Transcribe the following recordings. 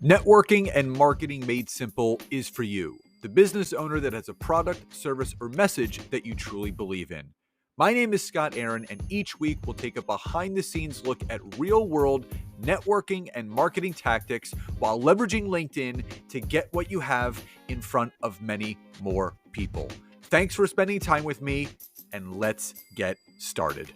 Networking and marketing made simple is for you, the business owner that has a product, service, or message that you truly believe in. My name is Scott Aaron, and each week we'll take a behind the scenes look at real world networking and marketing tactics while leveraging LinkedIn to get what you have in front of many more people. Thanks for spending time with me, and let's get started.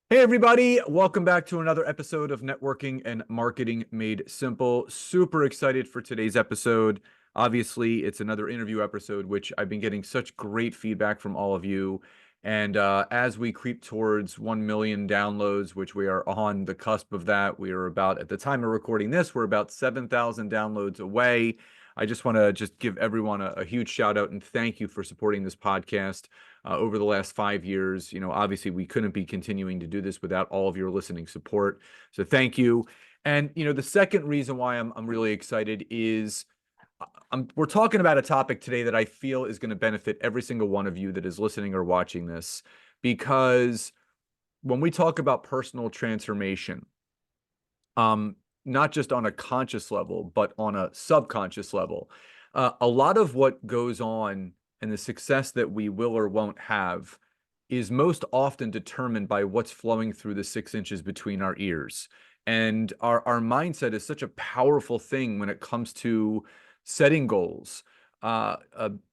Hey, everybody. Welcome back to another episode of Networking and Marketing Made Simple. Super excited for today's episode. Obviously, it's another interview episode, which I've been getting such great feedback from all of you. And as we creep towards 1 million downloads, which we are on the cusp of that, we are about, at the time of recording this, we're about 7,000 downloads away. I just want to give everyone a huge shout out and thank you for supporting this podcast. Over the last 5 years. Obviously we couldn't be continuing to do this without all of your listening support. So thank you. And, the second reason why I'm really excited is we're talking about a topic today that I feel is going to benefit every single one of you that is listening or watching this, because when we talk about personal transformation, not just on a conscious level, but on a subconscious level, a lot of what goes on and the success that we will or won't have is most often determined by what's flowing through the 6 inches between our ears. And our mindset is such a powerful thing when it comes to setting goals,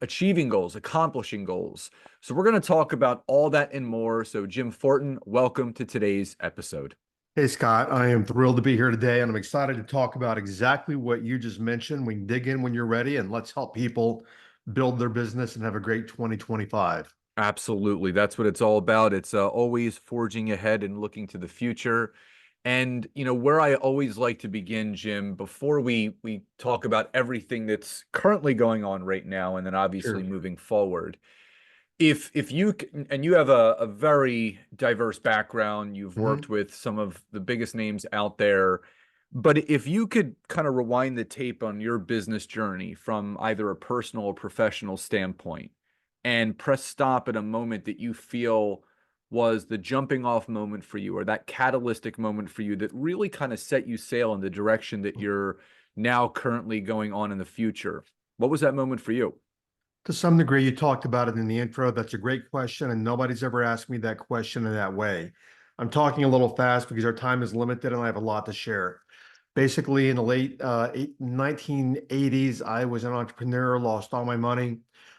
achieving goals, accomplishing goals. So we're going to talk about all that and more. So Jim Fortin, welcome to today's episode. Hey, Scott, I am thrilled to be here today, and I'm excited to talk about exactly what you just mentioned. We can dig in when you're ready, and let's help people build their business and have a great 2025. Absolutely. That's what it's all about. It's always forging ahead and looking to the future. And, where I always like to begin, Jim, before we talk about everything that's currently going on right now, and then obviously Sure. moving forward, if you and you have a very diverse background, you've Mhm. worked with some of the biggest names out there, but if you could kind of rewind the tape on your business journey from either a personal or professional standpoint and press stop at a moment that you feel was the jumping off moment for you, or that catalytic moment for you that really kind of set you sail in the direction that you're now currently going on in the future, what was that moment for you? To some degree, you talked about it in the intro. That's a great question, and nobody's ever asked me that question in that way. I'm talking a little fast because our time is limited and I have a lot to share. Basically, in the late 1980s, I was an entrepreneur, lost all my money.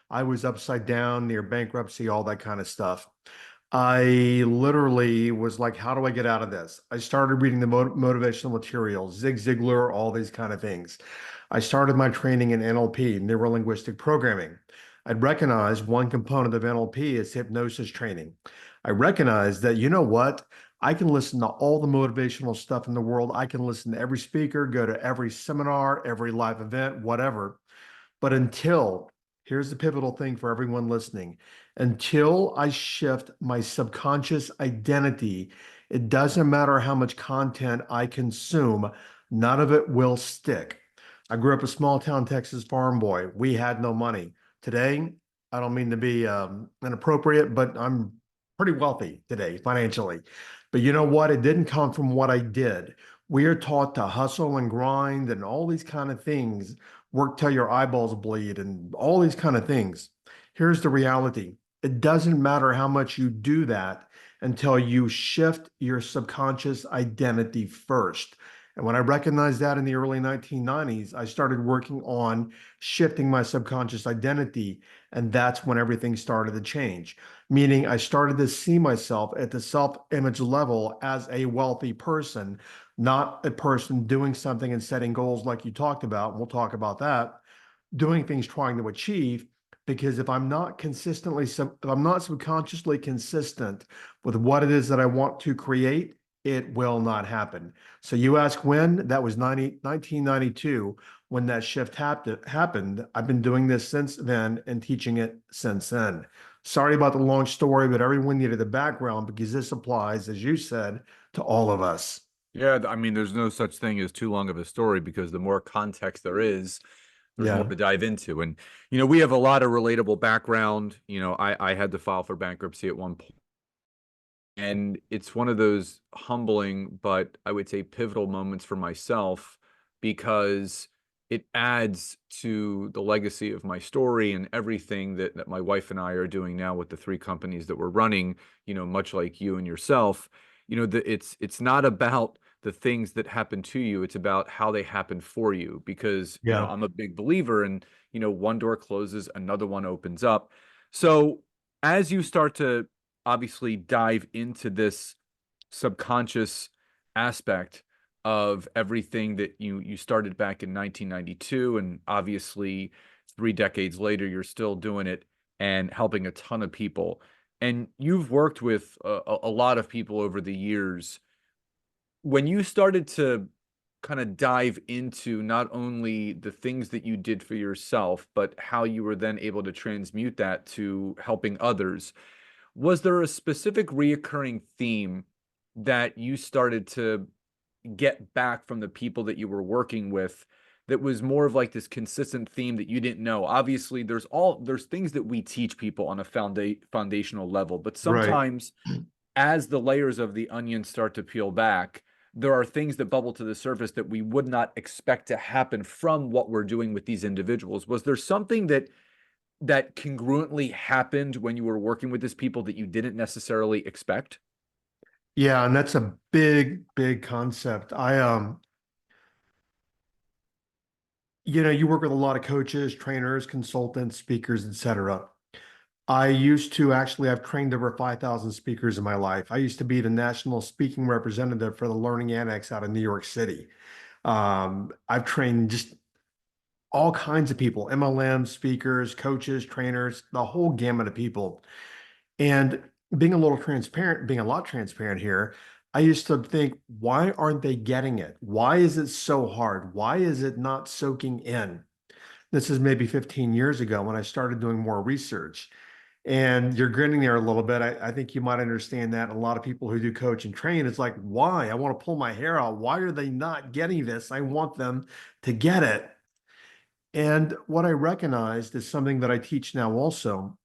I was upside down, near bankruptcy, all that kind of stuff. I literally was like, how do I get out of this? I started reading the motivational materials, Zig Ziglar, all these kind of things. I started my training in NLP, neuro linguistic programming. I'd recognized one component of NLP is hypnosis training. I recognized that, you know what? I can listen to all the motivational stuff in the world. I can listen to every speaker, go to every seminar, every live event, whatever. But here's the pivotal thing for everyone listening, until I shift my subconscious identity, it doesn't matter how much content I consume, none of it will stick. I grew up a small town Texas farm boy. We had no money. Today, I don't mean to be inappropriate, but I'm pretty wealthy today financially. But you know what? It didn't come from what I did. We are taught to hustle and grind and all these kind of things, work till your eyeballs bleed and all these kind of things. Here's the reality. It doesn't matter how much you do that until you shift your subconscious identity first. And when I recognized that in the early 1990s, I started working on shifting my subconscious identity. And that's when everything started to change. Meaning, I started to see myself at the self image level as a wealthy person, not a person doing something and setting goals like you talked about. We'll talk about that, doing things trying to achieve. Because if I'm not subconsciously consistent with what it is that I want to create, it will not happen. So you ask when, that was 1992 when that shift happened. I've been doing this since then and teaching it since then. Sorry about the long story, but everyone needed the background because this applies, as you said, to all of us. Yeah, I mean, there's no such thing as too long of a story, because the more context there is, there's more Yeah. to dive into. And, we have a lot of relatable background. I had to file for bankruptcy at one point. And it's one of those humbling, but I would say pivotal moments for myself because it adds to the legacy of my story and everything that my wife and I are doing now with the three companies that we're running, much like you and yourself. It's not about the things that happen to you, it's about how they happen for you. Because, Yeah. I'm a big believer in, one door closes, another one opens up. So as you start to obviously dive into this subconscious aspect of everything that you started back in 1992, and obviously 3 decades later you're still doing it and helping a ton of people, and you've worked with a lot of people over the years. When you started to kind of dive into not only the things that you did for yourself but how you were then able to transmute that to helping others, was there a specific reoccurring theme that you started to get back from the people that you were working with that was more of like this consistent theme that you didn't know? Obviously, there's things that we teach people on a foundational level, but Right. sometimes as the layers of the onion start to peel back, there are things that bubble to the surface that we would not expect to happen from what we're doing with these individuals. Was there something that congruently happened when you were working with these people that you didn't necessarily expect? Yeah, and that's a big, big concept. You work with a lot of coaches, trainers, consultants, speakers, etc. I used to actually, I've trained over 5,000 speakers in my life. I used to be the national speaking representative for the Learning Annex out of New York City. I've trained just all kinds of people, MLM speakers, coaches, trainers, the whole gamut of people. And being a little transparent, being a lot transparent here, I used to think, why aren't they getting it? Why is it so hard? Why is it not soaking in? This is maybe 15 years ago when I started doing more research. And you're grinning there a little bit. I think you might understand that. A lot of people who do coach and train, it's like, why? I want to pull my hair out. Why are they not getting this? I want them to get it. And what I recognized is something that I teach now also,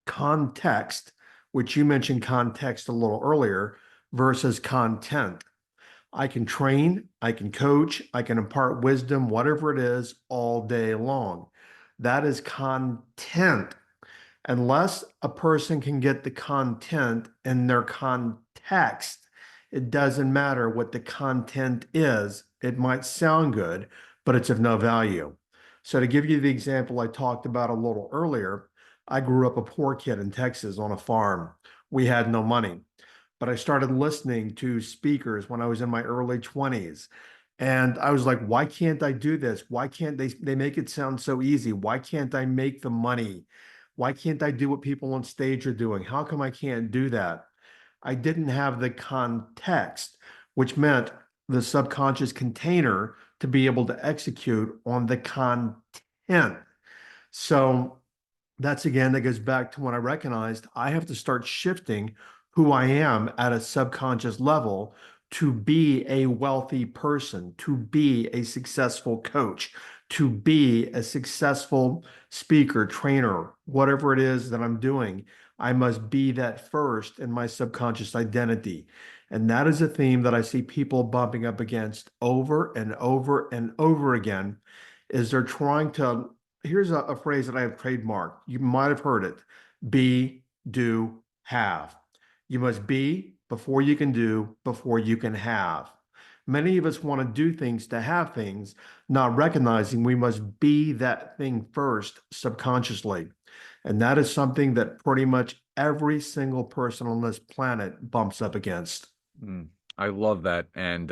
context, which you mentioned context a little earlier, versus content. I can train, I can coach, I can impart wisdom, whatever it is, all day long. That is content. Unless a person can get the content in their context, it doesn't matter what the content is. It might sound good, but it's of no value. So, to give you the example I talked about a little earlier, I grew up a poor kid in Texas on a farm. We had no money, but I started listening to speakers when I was in my early 20s. And I was like, why can't I do this? Why can't they make it sound so easy? Why can't I make the money? Why can't I do what people on stage are doing? How come I can't do that? I didn't have the context, which meant the subconscious container to be able to execute on the content. So that's again, that goes back to when I recognized I have to start shifting who I am at a subconscious level to be a wealthy person, to be a successful coach, to be a successful speaker, trainer, whatever it is that I'm doing. I must be that first in my subconscious identity. And that is a theme that I see people bumping up against over and over and over again, is they're trying to, here's a phrase that I have trademarked. You might have heard it. Be, do, have. You must be before you can do, before you can have. Many of us want to do things to have things, not recognizing we must be that thing first subconsciously. And that is something that pretty much every single person on this planet bumps up against. Mm, I love that. And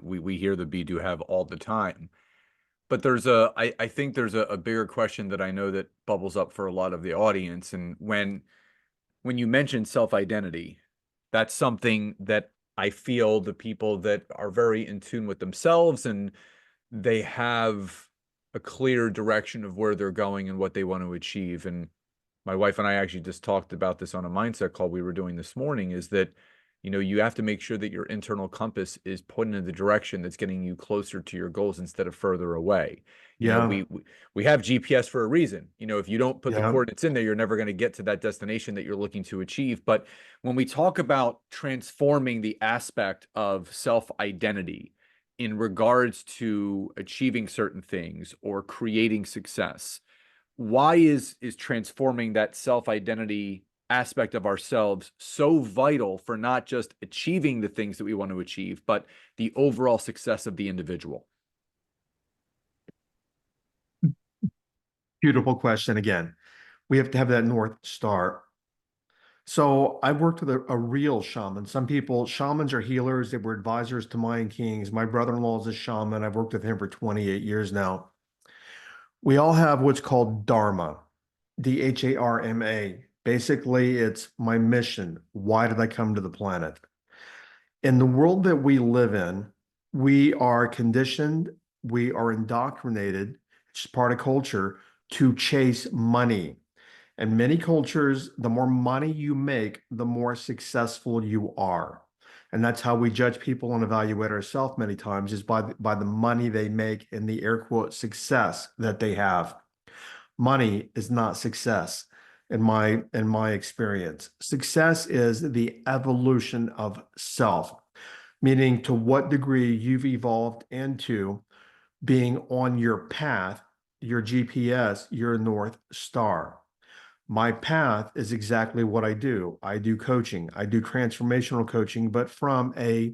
we hear the be do have all the time. But I think there's a bigger question that I know that bubbles up for a lot of the audience. And when you mention self-identity, that's something that I feel the people that are very in tune with themselves and they have a clear direction of where they're going and what they want to achieve. And my wife and I actually just talked about this on a mindset call we were doing this morning, is that You have to make sure that your internal compass is pointing in the direction that's getting you closer to your goals instead of further away. You know, Yeah, we have GPS for a reason. If you don't put the yeah. coordinates in there, you're never going to get to that destination that you're looking to achieve. But when we talk about transforming the aspect of self-identity in regards to achieving certain things or creating success, why is transforming that self-identity aspect of ourselves so vital for not just achieving the things that we want to achieve, but the overall success of the individual? Beautiful question again. We have to have that North Star. So I've worked with a real shaman. Some people, shamans are healers. They were advisors to Mayan kings. My brother-in-law is a shaman. I've worked with him for 28 years now. We all have what's called Dharma, Dharma. Basically, it's my mission. Why did I come to the planet? In the world that we live in, we are conditioned, we are indoctrinated, it's part of culture, to chase money. In many cultures, the more money you make, the more successful you are. And that's how we judge people and evaluate ourselves many times is by the money they make and the air quote success that they have. Money is not success in my experience. Success is the evolution of self, meaning to what degree you've evolved into being on your path, your GPS, your North Star. My path is exactly what I do. I do coaching, I do transformational coaching, but from a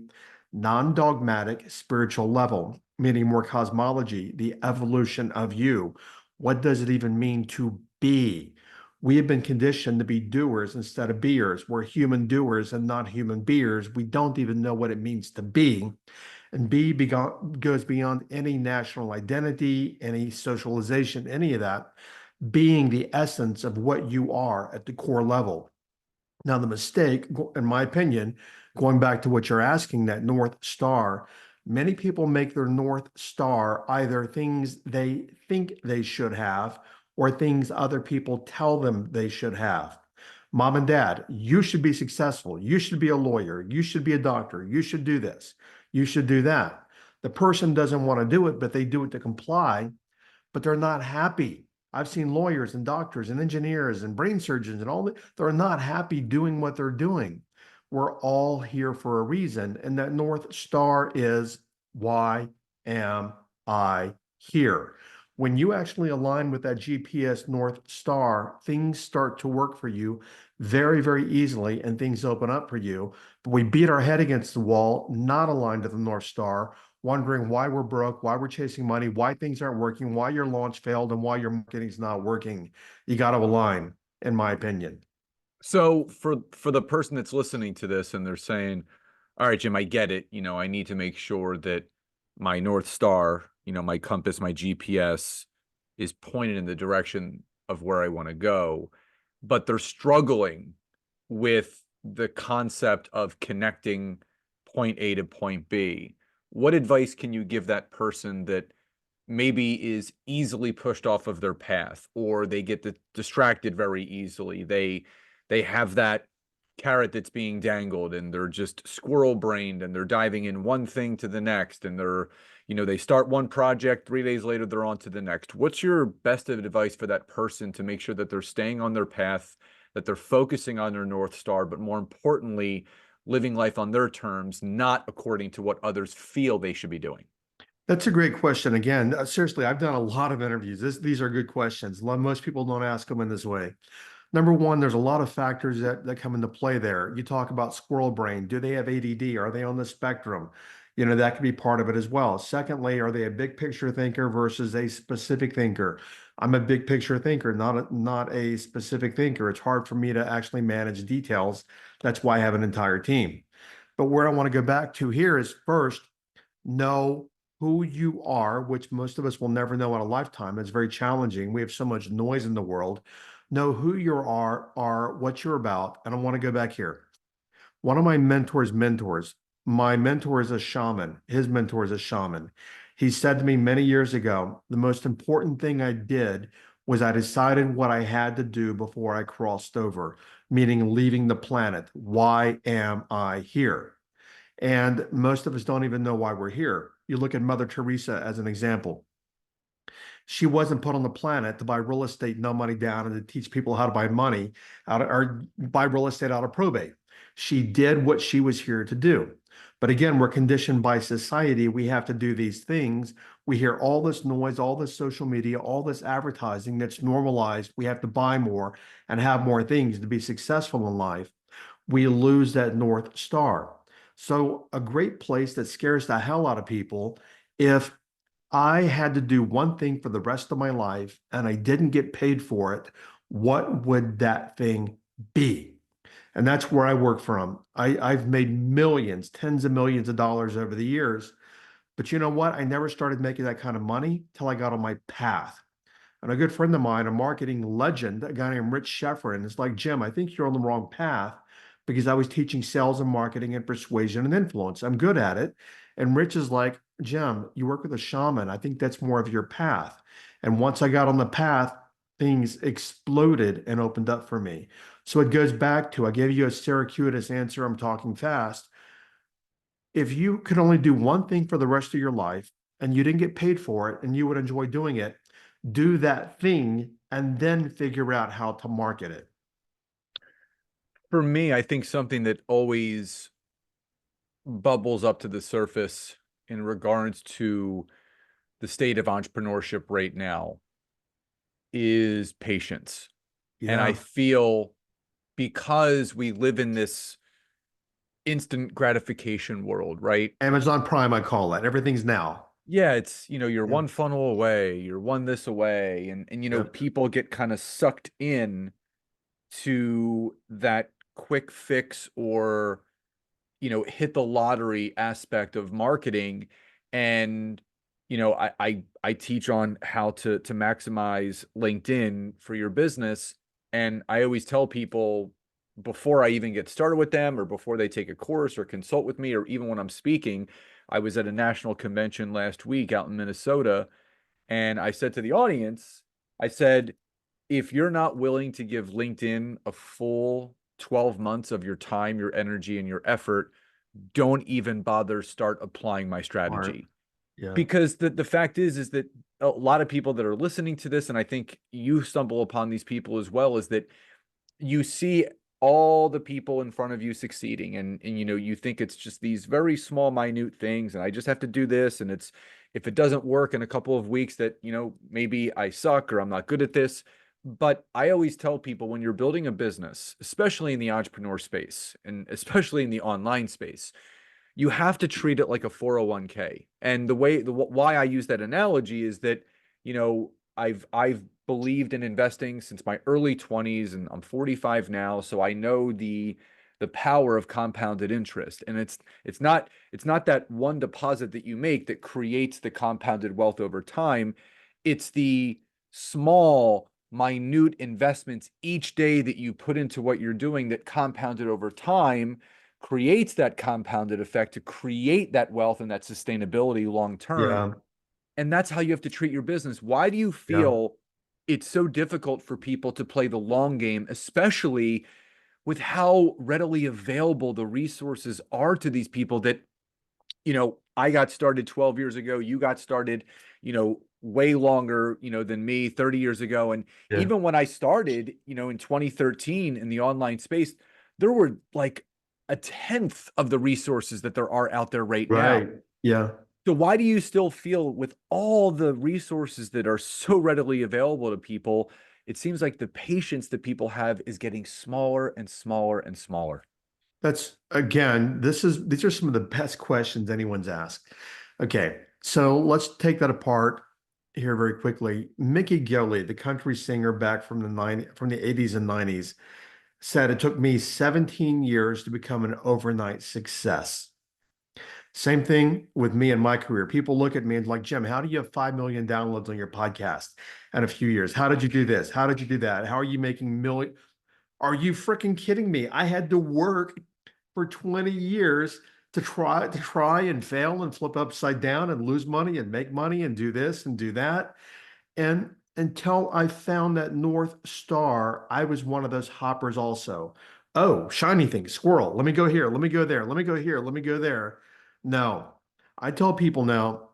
non dogmatic spiritual level, meaning more cosmology, the evolution of you. What does it even mean to be? We have been conditioned to be doers instead of beers. We're human doers and not human beers. We don't even know what it means to be. And goes beyond any national identity, any socialization, any of that, being the essence of what you are at the core level. Now, the mistake, in my opinion, going back to what you're asking, that North Star, many people make their North Star either things they think they should have or things other people tell them they should have. Mom and dad, you should be successful. You should be a lawyer. You should be a doctor. You should do this. You should do that. The person doesn't want to do it, but they do it to comply, but they're not happy. I've seen lawyers and doctors and engineers and brain surgeons and all that. They're not happy doing what they're doing. We're all here for a reason. And that North Star is why am I here? When you actually align with that GPS North Star, things start to work for you very, very easily and things open up for you. But we beat our head against the wall, not aligned to the North Star, wondering why we're broke, why we're chasing money, why things aren't working, why your launch failed, and why your marketing's not working. You got to align, in my opinion. So for the person that's listening to this and they're saying, "All right, Jim, I get it. I need to make sure that my North Star, my compass, my GPS is pointed in the direction of where I want to go." But they're struggling with the concept of connecting point A to point B. What advice can you give that person that maybe is easily pushed off of their path, or they get distracted very easily? They have that carrot that's being dangled and they're just squirrel brained and they're diving in one thing to the next, and they start one project, 3 days later they're on to the next. What's your best advice for that person to make sure that they're staying on their path, that they're focusing on their North Star, but more importantly, living life on their terms, not according to what others feel they should be doing? That's a great question. Again, seriously, I've done a lot of interviews. These are good questions. Most people don't ask them in this way. Number one, there's a lot of factors that come into play there. You talk about squirrel brain. Do they have ADD? Are they on the spectrum? That could be part of it as well. Secondly, are they a big picture thinker versus a specific thinker? I'm a big picture thinker, not a specific thinker. It's hard for me to actually manage details. That's why I have an entire team. But where I want to go back to here is first, know who you are, which most of us will never know in a lifetime. It's very challenging. We have so much noise in the world. Know who you are what you're about. And I want to go back here. One of my mentors, my mentor is a shaman. His mentor is a shaman. He said to me many years ago, the most important thing I did was I decided what I had to do before I crossed over, meaning leaving the planet. Why am I here? And most of us don't even know why we're here. You look at Mother Teresa as an example. She wasn't put on the planet to buy real estate, no money down, and to teach people how to buy money out of, or buy real estate out of probate. She did what she was here to do. But again, we're conditioned by society. We have to do these things. We hear all this noise, all this social media, all this advertising that's normalized. We have to buy more and have more things to be successful in life. We lose that North Star. So, a great place that scares the hell out of people, if I had to do one thing for the rest of my life and I didn't get paid for it, what would that thing be? And that's where I work from. I've made millions, tens of millions of dollars over the years. But you know what? I never started making that kind of money till I got on my path. And a good friend of mine, a marketing legend, a guy named Rich Shefferin, is like, Jim, I think you're on the wrong path because I was teaching sales and marketing and persuasion and influence. I'm good at it. And Rich is like, Jim, you work with a shaman. I think that's more of your path. And once I got on the path, things exploded and opened up for me. So it goes back to, I gave you a circuitous answer. I'm talking fast. If you could only do one thing for the rest of your life and you didn't get paid for it and you would enjoy doing it, do that thing and then figure out how to market it. For me, I think something that always bubbles up to the surface in regards to the state of entrepreneurship right now is patience. And I Yeah. feel because we live in this instant gratification world, right? Amazon Prime, I call it. Everything's now. Yeah, it's, you're Yeah. one funnel away, you're one this away, and Yeah. people get kind of sucked in to that quick fix or hit the lottery aspect of marketing. And I teach on how to maximize LinkedIn for your business. And I always tell people before I even get started with them or before they take a course or consult with me, or even when I'm speaking. I was at a national convention last week out in Minnesota, and I said to the audience, I said, if you're not willing to give LinkedIn a full 12 months of your time, your energy, and your effort, don't even bother start applying my Smart. strategy. Yeah. Because the fact is that a lot of people that are listening to this, and I think you stumble upon these people as well, is that you see all the people in front of you succeeding, and you think it's just these very small minute things, and I just have to do this, and it's, if it doesn't work in a couple of weeks, that maybe I suck or I'm not good at this. But I always tell people, when you're building a business, especially in the entrepreneur space and especially in the online space, you have to treat it like a 401k. And why I use that analogy is that, I've believed in investing since my early 20s, and I'm 45 now, so I know the power of compounded interest. And it's not that one deposit that you make that creates the compounded wealth over time. It's the small minute investments each day that you put into what you're doing that compounded over time creates that compounded effect to create that wealth and that sustainability long term. Yeah. And that's how you have to treat your business. Why do you Yeah. feel it's so difficult for people to play the long game, especially with how readily available the resources are to these people that, I got started 12 years ago, you got started, way longer, than me 30 years ago. And Yeah. even when I started, in 2013 in the online space, there were like a tenth of the resources that there are out there right now. Right. Yeah. So why do you still feel, with all the resources that are so readily available to people, it seems like the patience that people have is getting smaller and smaller and smaller? That's again, these are some of the best questions anyone's asked. Okay, so let's take that apart here very quickly. Mickey Gilley, the country singer back from the 80s and 90s, said it took me 17 years to become an overnight success. Same thing with me and my career. People look at me and like, Jim, how do you have 5 million downloads on your podcast in a few years? How did you do this? How did you do that? How are you making million? Are you freaking kidding me? I had to work for 20 years to try and fail and flip upside down and lose money and make money and do this and do that. And until I found that North Star. I was one of those hoppers also. Oh, shiny thing, squirrel. Let me go here. Let me go there. Let me go here. Let me go there. No, I tell people now,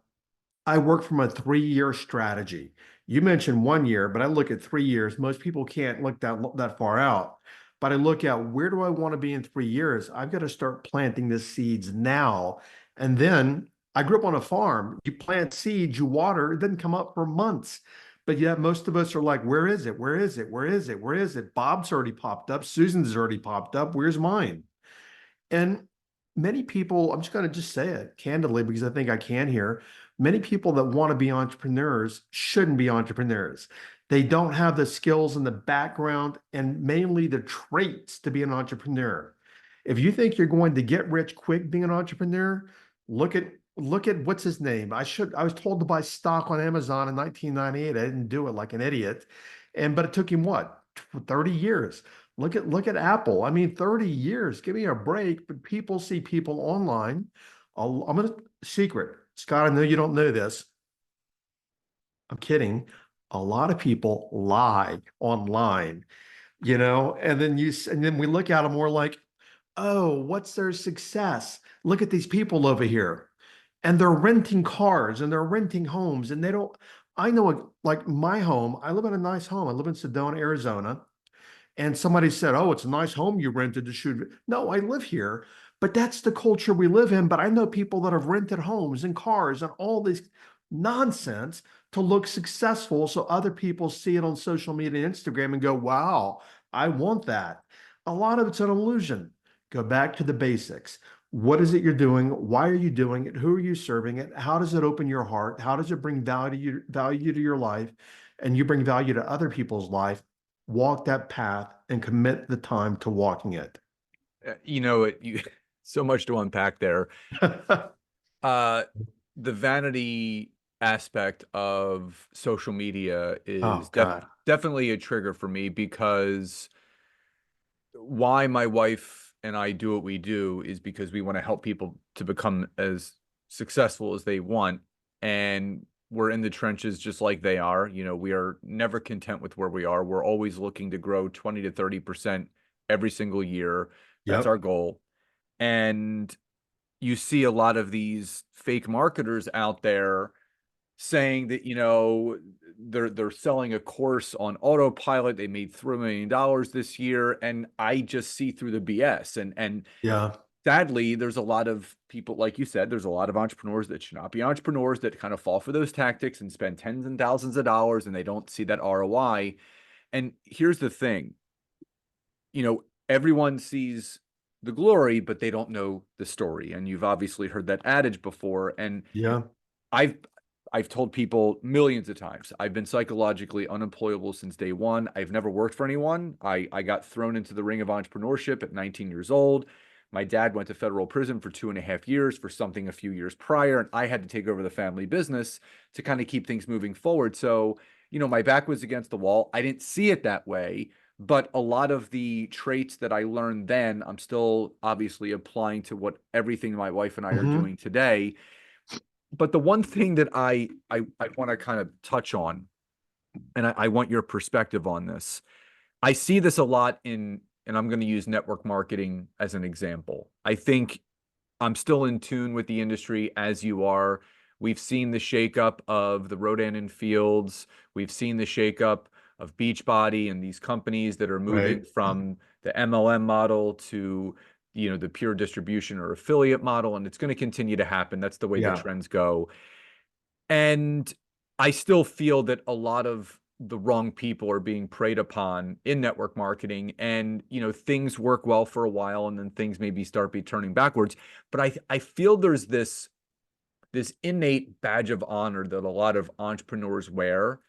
I work from a 3-year strategy. You mentioned 1 year, but I look at 3 years. Most people can't look that far out. But I look at where do I want to be in 3 years? I've got to start planting the seeds now. And then I grew up on a farm. You plant seeds, you water, it doesn't come up for months. But yet most of us are like, where is it? Where is it? Where is it? Where is it? Bob's already popped up. Susan's already popped up. Where's mine? And many people, I'm just going to just say it candidly because I think I can here. Many people that want to be entrepreneurs shouldn't be entrepreneurs. They don't have the skills and the background and mainly the traits to be an entrepreneur. If you think you're going to get rich quick being an entrepreneur, look at what's his name. I was told to buy stock on Amazon in 1998. I didn't do it like an idiot. But it took him what? 30 years. Look at Apple. I mean, 30 years. Give me a break. But people see people online. I'm gonna secret. Scott, I know you don't know this. I'm kidding. A lot of people lie online, and then we look at them, we're like, oh, what's their success? Look at these people over here. And they're renting cars and they're renting homes and they don't. I know, like my home, I live in a nice home. I live in Sedona, Arizona. And somebody said, "Oh, it's a nice home you rented to shoot." No, I live here, but that's the culture we live in. But I know people that have rented homes and cars and all this nonsense to look successful so other people see it on social media and Instagram and go, "Wow, I want that." A lot of it's an illusion. Go back to the basics. What is it you're doing? Why are you doing it? Who are you serving it? How does it open your heart? How does it bring value to your life? And you bring value to other people's life. Walk that path and commit the time to walking it. So much to unpack there. Uh, the vanity aspect of social media is Oh God. definitely a trigger for me because why my wife and I do what we do is because we want to help people to become as successful as they want. And we're in the trenches just like they are. We are never content with where we are. We're always looking to grow 20 to 30% every single year. That's our Yep. goal. And you see a lot of these fake marketers out there saying that they're selling a course on autopilot. They made $3 million this year, and I just see through the BS. And Yeah. sadly, there's a lot of people, like you said, there's a lot of entrepreneurs that should not be entrepreneurs that kind of fall for those tactics and spend tens and thousands of dollars, and they don't see that ROI. And here's the thing, everyone sees the glory, but they don't know the story. And you've obviously heard that adage before. And Yeah. I've I've told people millions of times, I've been psychologically unemployable since day one. I've never worked for anyone. I got thrown into the ring of entrepreneurship at 19 years old. My dad went to federal prison for 2.5 years for something a few years prior, and I had to take over the family business to kind of keep things moving forward. So, my back was against the wall. I didn't see it that way, but a lot of the traits that I learned then, I'm still obviously applying to what everything my wife and I are Hmm. doing today. But the one thing that I want to kind of touch on, and I want your perspective on this. I see this a lot and I'm going to use network marketing as an example. I think I'm still in tune with the industry as you are. We've seen the shakeup of the Rodan and Fields. We've seen the shakeup of Beachbody and these companies that are moving Right. from the MLM model to the pure distribution or affiliate model, and it's going to continue to happen. That's the way the Yeah. trends go. And I still feel that a lot of the wrong people are being preyed upon in network marketing, and things work well for a while and then things maybe start be turning backwards. But I feel there's this innate badge of honor that a lot of entrepreneurs wear,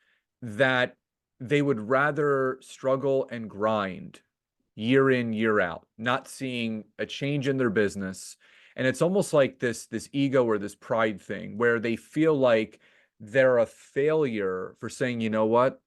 that they would rather struggle and grind year in, year out, not seeing a change in their business. And it's almost like this ego or this pride thing where they feel like they're a failure for saying, you know what?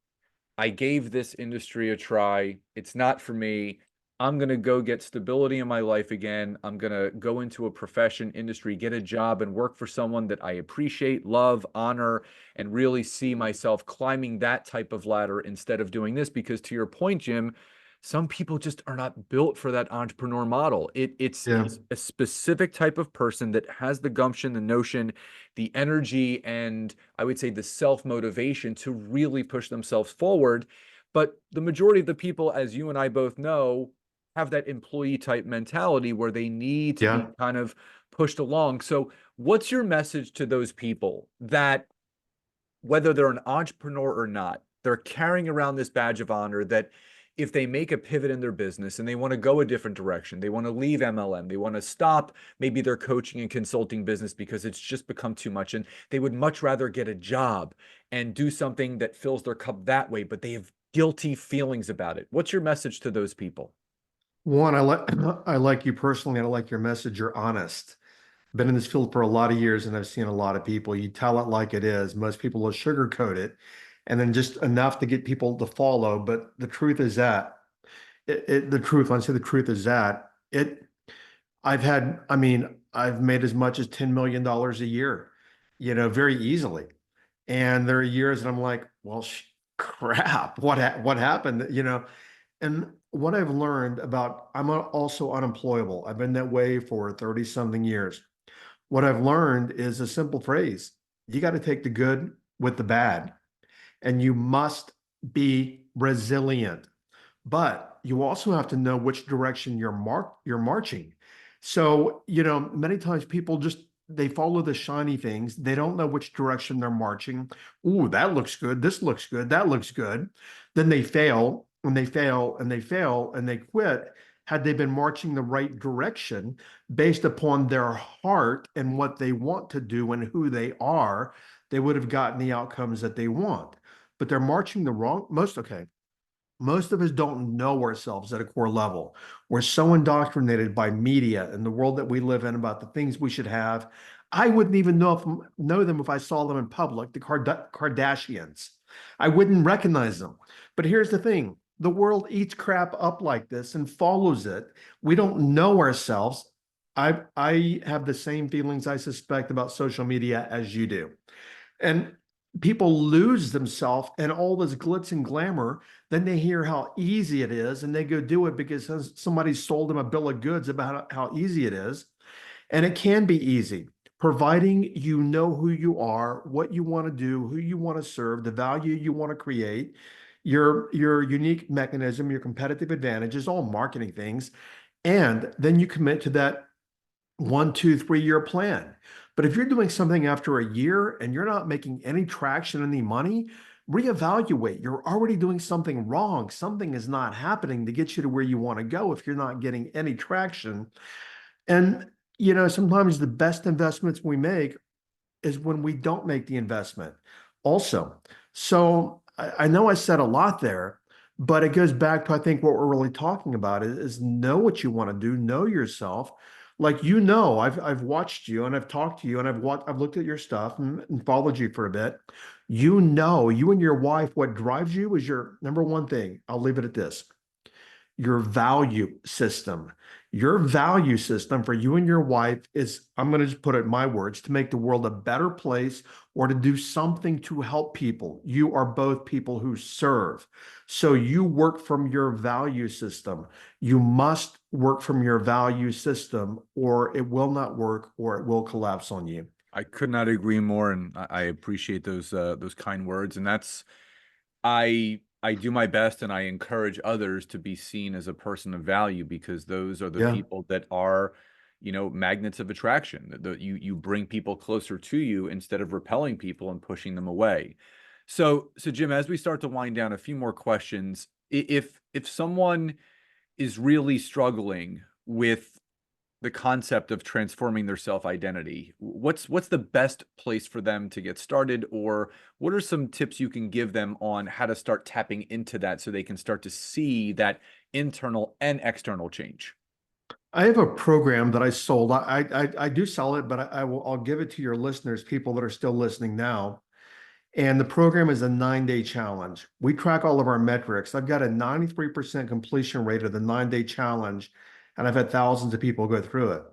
I gave this industry a try. It's not for me. I'm going to go get stability in my life again. I'm going to go into a profession, industry, get a job, and work for someone that I appreciate, love, honor, and really see myself climbing that type of ladder instead of doing this. Because to your point, Jim, some people just are not built for that entrepreneur model. Yeah. It's a specific type of person that has the gumption, the notion, the energy, and I would say the self-motivation to really push themselves forward. But the majority of the people, as you and I both know, have that employee type mentality where they need to be Yeah. kind of pushed along. So, what's your message to those people that, whether they're an entrepreneur or not, they're carrying around this badge of honor that if they make a pivot in their business and they want to go a different direction, they want to leave MLM, they want to stop maybe their coaching and consulting business because it's just become too much, and they would much rather get a job and do something that fills their cup that way, but they have guilty feelings about it. What's your message to those people? One, I like I like you personally, and I like your message. You're honest. Been in this field for a lot of years, and I've seen a lot of people. You tell it like it is. Most people will sugarcoat it, and then just enough to get people to follow. But the truth is that the truth. When I say the truth is that it. I mean, I've made as much as $10 million a year, very easily. And there are years that I'm like, well, crap, what happened? And what I've learned about, also unemployable. I've been that way for 30 something years. What I've learned is a simple phrase. You got to take the good with the bad, and you must be resilient. But you also have to know which direction you're marching. So, many times people just they follow the shiny things. They don't know which direction they're marching. Ooh, that looks good. This looks good. That looks good. Then they fail and they fail and they fail and they quit. Had they been marching the right direction based upon their heart and what they want to do and who they are, they would have gotten the outcomes that they want. But they're marching the wrong okay. Most of us don't know ourselves at a core level. We're so indoctrinated by media and the world that we live in about the things we should have. I wouldn't even know them if I saw them in public, the Kardashians. I wouldn't recognize them. But here's the thing, the world eats crap up like this and follows it. We don't know ourselves. I have the same feelings, I suspect, about social media as you do. And people lose themselves in all this glitz and glamour. Then they hear how easy it is and they go do it because somebody sold them a bill of goods about how easy it is. And it can be easy, providing you know who you are, what you want to do, who you want to serve, the value you want to create, your unique mechanism, your competitive advantages, all marketing things. And then you commit to that 1, 2, 3 year plan. But if you're doing something after a year and you're not making any traction, any money, reevaluate. You're already doing something wrong. Something is not happening to get you to where you want to go if you're not getting any traction. And, sometimes the best investments we make is when we don't make the investment also. So I know I said a lot there, but it goes back to, I think, what we're really talking about is know what you want to do, know yourself. Like, I've watched you and I've talked to you and I've looked at your stuff and followed you for a bit. You and your wife, what drives you is your number one thing. I'll leave it at this: your value system. Your value system for you and your wife is, I'm going to just put it in my words, to make the world a better place or to do something to help people. You are both people who serve. So you work from your value system. You must work from your value system or it will not work or it will collapse on you. I could not agree more, and I appreciate those kind words. And that's I do my best, and I encourage others to be seen as a person of value because those are the Yeah. people that are, magnets of attraction. You bring people closer to you instead of repelling people and pushing them away. So Jim, as we start to wind down, a few more questions. If someone is really struggling with the concept of transforming their self-identity, what's the best place for them to get started, or what are some tips you can give them on how to start tapping into that so they can start to see that internal and external change? I have a program that I sold. I do sell it, but I'll give it to your listeners, people that are still listening now. And the program is a 9-day challenge. We track all of our metrics. I've got a 93% completion rate of the 9-day challenge, and I've had thousands of people go through it.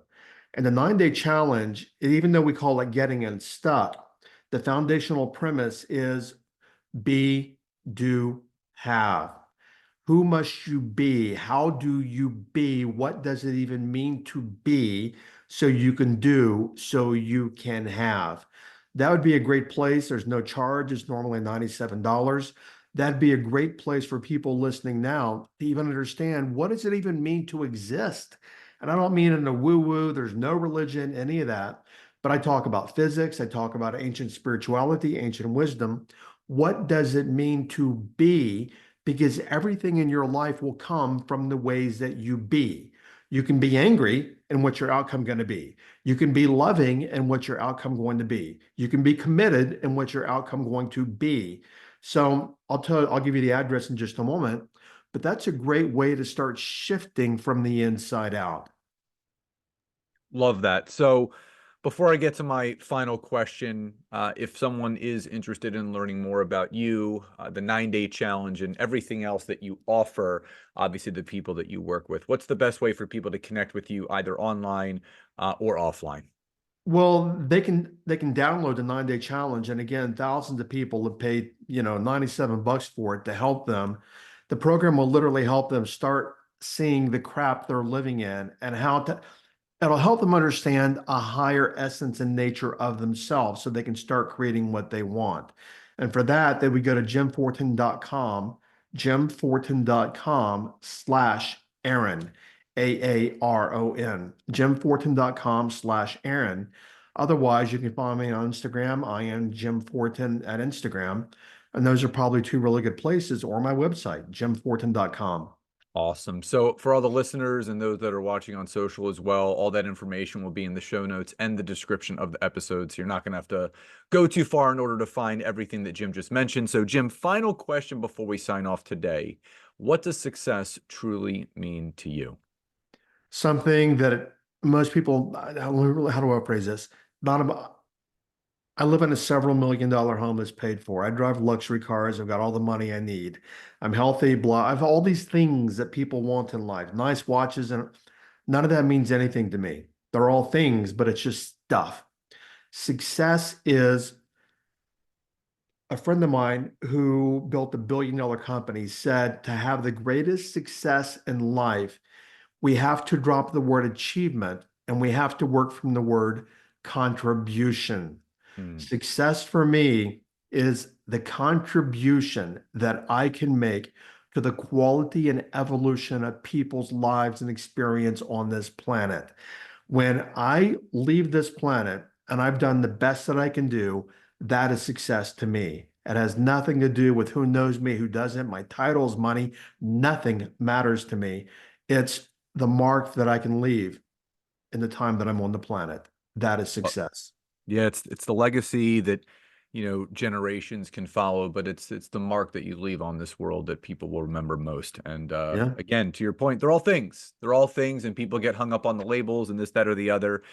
And the 9-day challenge, even though we call it getting unstuck, the foundational premise is be, do, have. Who must you be? How do you be? What does it even mean to be so you can do, so you can have? That would be a great place. There's no charge. It's normally $97. That'd be a great place for people listening now to even understand what does it even mean to exist? And I don't mean in a woo-woo, there's no religion, any of that. But I talk about physics, I talk about ancient spirituality, ancient wisdom. What does it mean to be? Because everything in your life will come from the ways that you be. You can be angry, and what's your outcome going to be? You can be loving, and what's your outcome going to be? You can be committed, and what's your outcome going to be? So I'll give you the address in just a moment, but that's a great way to start shifting from the inside out. Love that. So before I get to my final question, if someone is interested in learning more about you, the 9-day challenge, and everything else that you offer, obviously the people that you work with, what's the best way for people to connect with you either online or offline? Well, they can download the 9-day challenge, and again, thousands of people have paid, $97 for it to help them. The program will literally help them start seeing the crap they're living in and how to. It'll help them understand a higher essence and nature of themselves so they can start creating what they want. And for that, they would go to jimfortin.com, jimfortin.com/Aaron, Aaron, jimfortin.com/Aaron. Otherwise, you can follow me on Instagram. I am Jim Fortin at Instagram. And those are probably two really good places, or my website, jimfortin.com. Awesome. So for all the listeners and those that are watching on social as well, all that information will be in the show notes and the description of the episode. So you're not going to have to go too far in order to find everything that Jim just mentioned. So Jim, final question before we sign off today. What does success truly mean to you? Something that most people, how do I phrase this? Not about, I live in a several $1 million home that's paid for. I drive luxury cars. I've got all the money I need. I'm healthy, blah. I have all these things that people want in life, nice watches, and none of that means anything to me. They're all things, but it's just stuff. Success is a friend of mine who built a $1 billion company said to have the greatest success in life, we have to drop the word achievement and we have to work from the word contribution. Hmm. Success for me is the contribution that I can make to the quality and evolution of people's lives and experience on this planet. When I leave this planet and I've done the best that I can do, that is success to me. It has nothing to do with who knows me, who doesn't, my titles, money, nothing matters to me. It's the mark that I can leave in the time that I'm on the planet. That is success. Yeah, it's the legacy that, generations can follow, but it's the mark that you leave on this world that people will remember most. And Yeah. again, to your point, they're all things. They're all things, and people get hung up on the labels and this, that, or the other.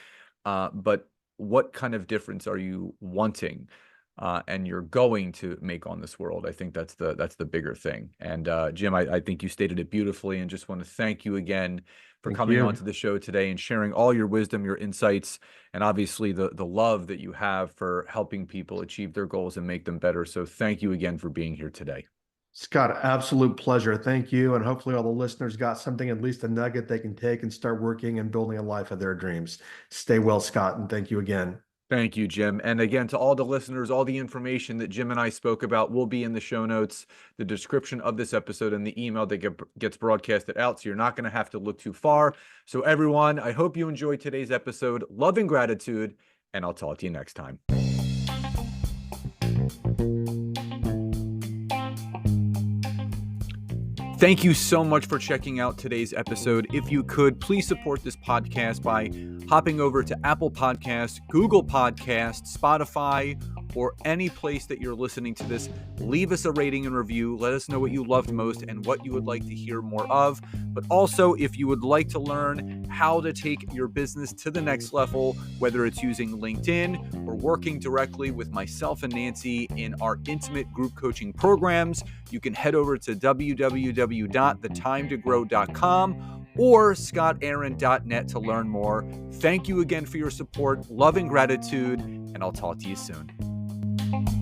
But what kind of difference are you wanting and you're going to make on this world? I think that's the bigger thing. And Jim, I think you stated it beautifully, and just want to thank you again for Thank coming you. onto the show today and sharing all your wisdom, your insights, and obviously the love that you have for helping people achieve their goals and make them better. So thank you again for being here today. Scott, absolute pleasure. Thank you. And hopefully all the listeners got something, at least a nugget they can take and start working and building a life of their dreams. Stay well, Scott, and thank you again. Thank you, Jim. And again, to all the listeners, all the information that Jim and I spoke about will be in the show notes, the description of this episode, and the email that gets broadcasted out. So you're not going to have to look too far. So everyone, I hope you enjoyed today's episode. Love and gratitude, and I'll talk to you next time. Thank you so much for checking out today's episode. If you could, please support this podcast by hopping over to Apple Podcasts, Google Podcasts, Spotify, or any place that you're listening to this, leave us a rating and review. Let us know what you loved most and what you would like to hear more of. But also, if you would like to learn how to take your business to the next level, whether it's using LinkedIn or working directly with myself and Nancy in our intimate group coaching programs, you can head over to www.thetimetogrow.com or scottaaron.net to learn more. Thank you again for your support, love, and gratitude, and I'll talk to you soon.